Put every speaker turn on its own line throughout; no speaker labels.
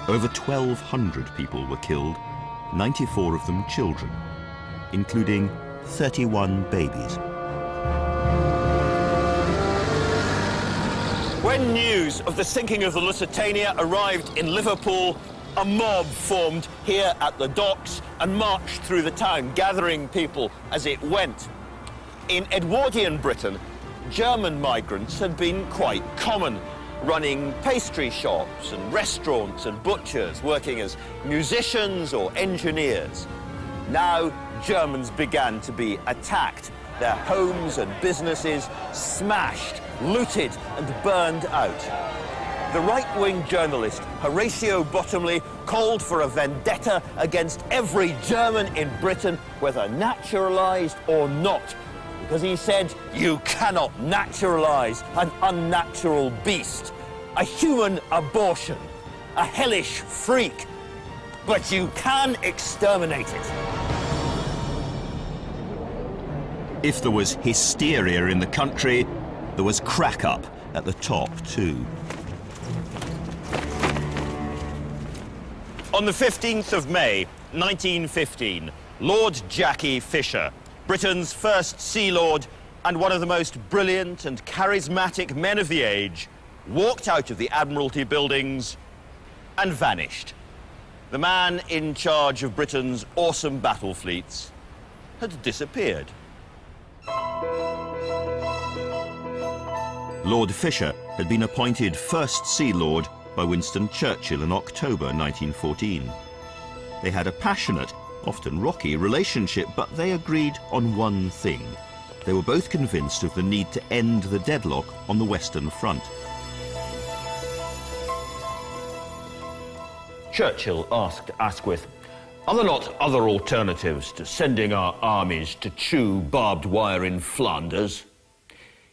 Over 1,200 people were killed, 94 of them children, including 31 babies.
When news of the sinking of the Lusitania arrived in Liverpool, a mob formed here at the docks and marched through the town, gathering people as it went. In Edwardian Britain, German migrants had been quite common, running pastry shops and restaurants and butchers, working as musicians or engineers. Now, Germans began to be attacked, their homes and businesses smashed, looted and burned out. The right-wing journalist Horatio Bottomley called for a vendetta against every German in Britain, whether naturalised or not, because he said, you cannot naturalise an unnatural beast, a human abortion, a hellish freak, but you can exterminate it.
If there was hysteria in the country, there was crack-up at the top too.
On the 15th of May, 1915, Lord Jackie Fisher, Britain's first Sea Lord and one of the most brilliant and charismatic men of the age, walked out of the Admiralty buildings and vanished. The man in charge of Britain's awesome battle fleets had disappeared.
Lord Fisher had been appointed First Sea Lord by Winston Churchill in October 1914. They had a passionate, often rocky, relationship, but they agreed on one thing. They were both convinced of the need to end the deadlock on the Western Front.
Churchill asked Asquith, "Are there not other alternatives to sending our armies to chew barbed wire in Flanders?"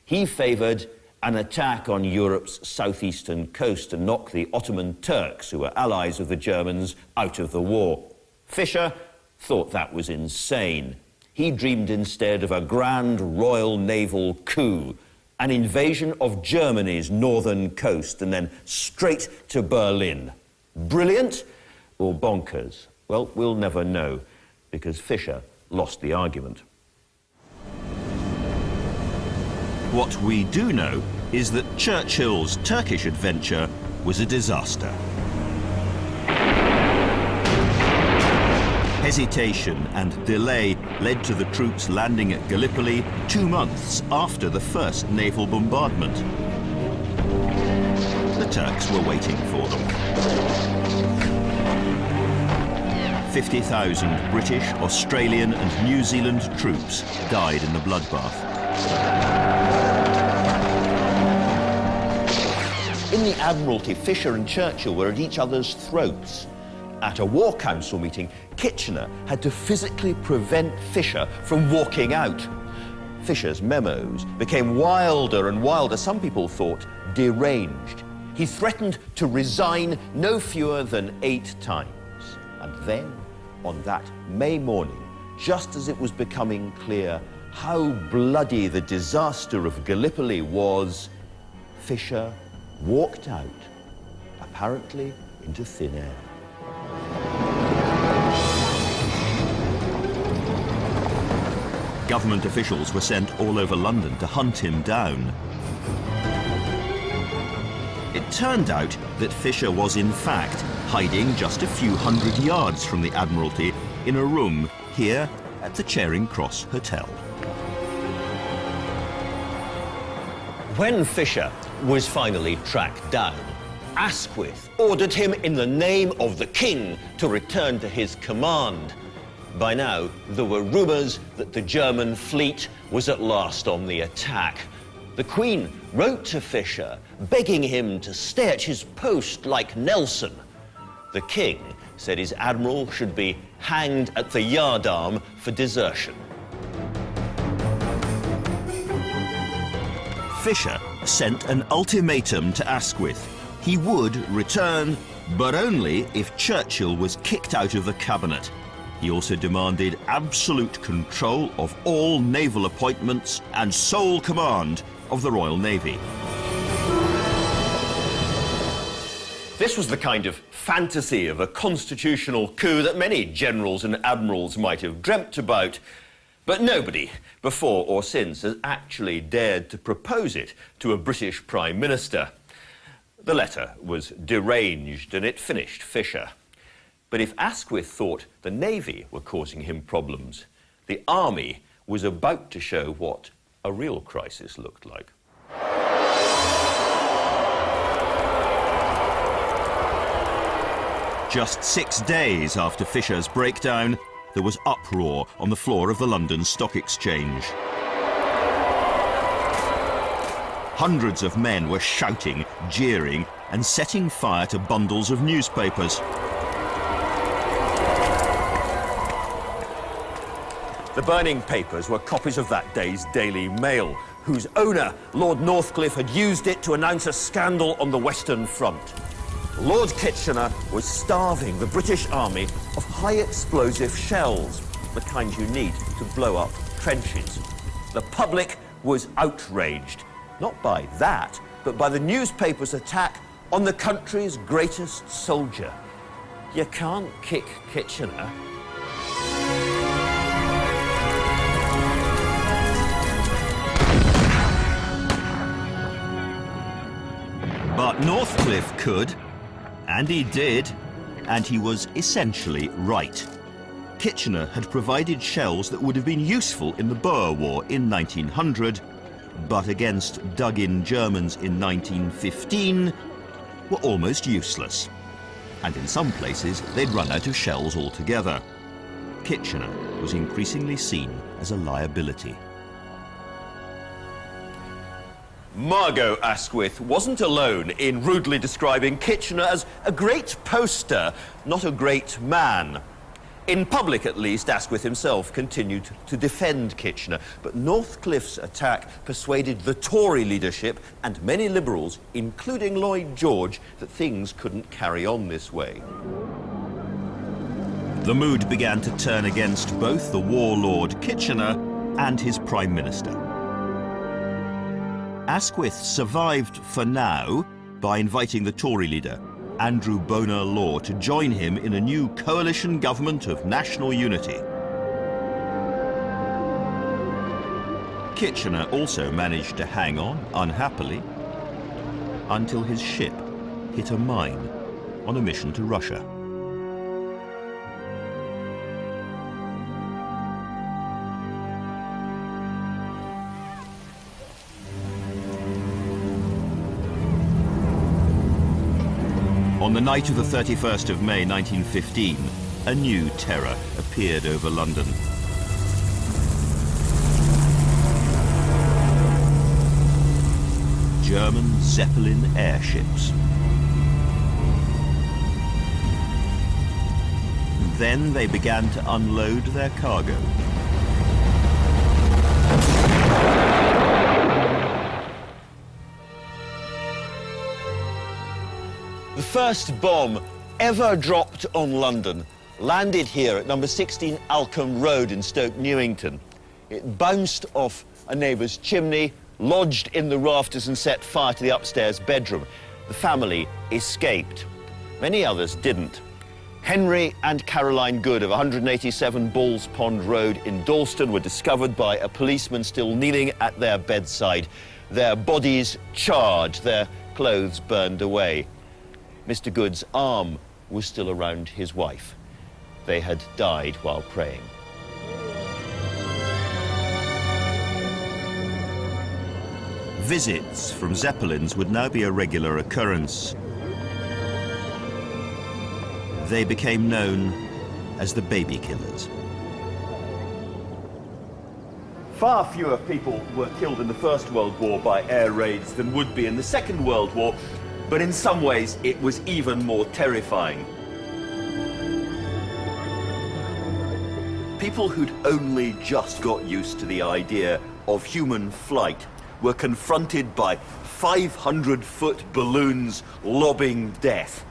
He favoured an attack on Europe's southeastern coast to knock the Ottoman Turks, who were allies of the Germans, out of the war. Fisher thought that was insane. He dreamed instead of a grand royal naval coup, an invasion of Germany's northern coast, and then straight to Berlin. Brilliant or bonkers? Well, we'll never know, because Fisher lost the argument.
What we do know is that Churchill's Turkish adventure was a disaster. Hesitation and delay led to the troops landing at Gallipoli 2 months after the first naval bombardment. The Turks were waiting for them. 50,000 British, Australian and New Zealand troops died in the bloodbath.
In the Admiralty, Fisher and Churchill were at each other's throats. At a War Council meeting, Kitchener had to physically prevent Fisher from walking out. Fisher's memos became wilder and wilder. Some people thought deranged. He threatened to resign no fewer than 8 times. And then, on that May morning, just as it was becoming clear how bloody the disaster of Gallipoli was, Fisher walked out, apparently into thin air.
Government officials were sent all over London to hunt him down. It turned out that Fisher was in fact hiding just a few hundred yards from the Admiralty in a room here at the Charing Cross Hotel.
When Fisher was finally tracked down, Asquith ordered him in the name of the King to return to his command. By now, there were rumours that the German fleet was at last on the attack. The Queen wrote to Fisher, begging him to stay at his post like Nelson. The King said his admiral should be hanged at the yardarm for desertion.
Fisher sent an ultimatum to Asquith. He would return, but only if Churchill was kicked out of the cabinet. He also demanded absolute control of all naval appointments and sole command of the Royal Navy.
This was the kind of fantasy of a constitutional coup that many generals and admirals might have dreamt about, but nobody, before or since, has actually dared to propose it to a British Prime Minister. The letter was deranged and it finished Fisher. But if Asquith thought the Navy were causing him problems, the Army was about to show what a real crisis looked like.
Just 6 days after Fisher's breakdown, there was uproar on the floor of the London Stock Exchange. Hundreds of men were shouting, jeering, and setting fire to bundles of newspapers.
The burning papers were copies of that day's Daily Mail, whose owner, Lord Northcliffe, had used it to announce a scandal on the Western Front. Lord Kitchener was starving the British Army of high-explosive shells, the kind you need to blow up trenches. The public was outraged, not by that, but by the newspaper's attack on the country's greatest soldier. You can't kick Kitchener.
But Northcliffe could, and he did, and he was essentially right. Kitchener had provided shells that would have been useful in the Boer War in 1900, but against dug-in Germans in 1915 were almost useless. And in some places, they'd run out of shells altogether. Kitchener was increasingly seen as a liability.
Margot Asquith wasn't alone in rudely describing Kitchener as a great poster, not a great man. In public, at least, Asquith himself continued to defend Kitchener, but Northcliffe's attack persuaded the Tory leadership and many Liberals, including Lloyd George, that things couldn't carry on this way.
The mood began to turn against both the warlord Kitchener and his Prime Minister. Asquith survived for now by inviting the Tory leader, Andrew Bonar Law, to join him in a new coalition government of national unity. Kitchener also managed to hang on, unhappily, until his ship hit a mine on a mission to Russia. On the night of the 31st of May 1915, a new terror appeared over London. German Zeppelin airships. Then they began to unload their cargo.
The first bomb ever dropped on London landed here at number 16 Alcombe Road in Stoke Newington. It bounced off a neighbour's chimney, lodged in the rafters and set fire to the upstairs bedroom. The family escaped. Many others didn't. Henry and Caroline Good of 187 Bulls Pond Road in Dalston were discovered by a policeman still kneeling at their bedside. Their bodies charred, their clothes burned away. Mr. Good's arm was still around his wife. They had died while praying.
Visits from Zeppelins would now be a regular occurrence. They became known as the baby killers.
Far fewer people were killed in the First World War by air raids than would be in the Second World War, but in some ways it was even more terrifying. People who'd only just got used to the idea of human flight were confronted by 500-foot balloons lobbing death.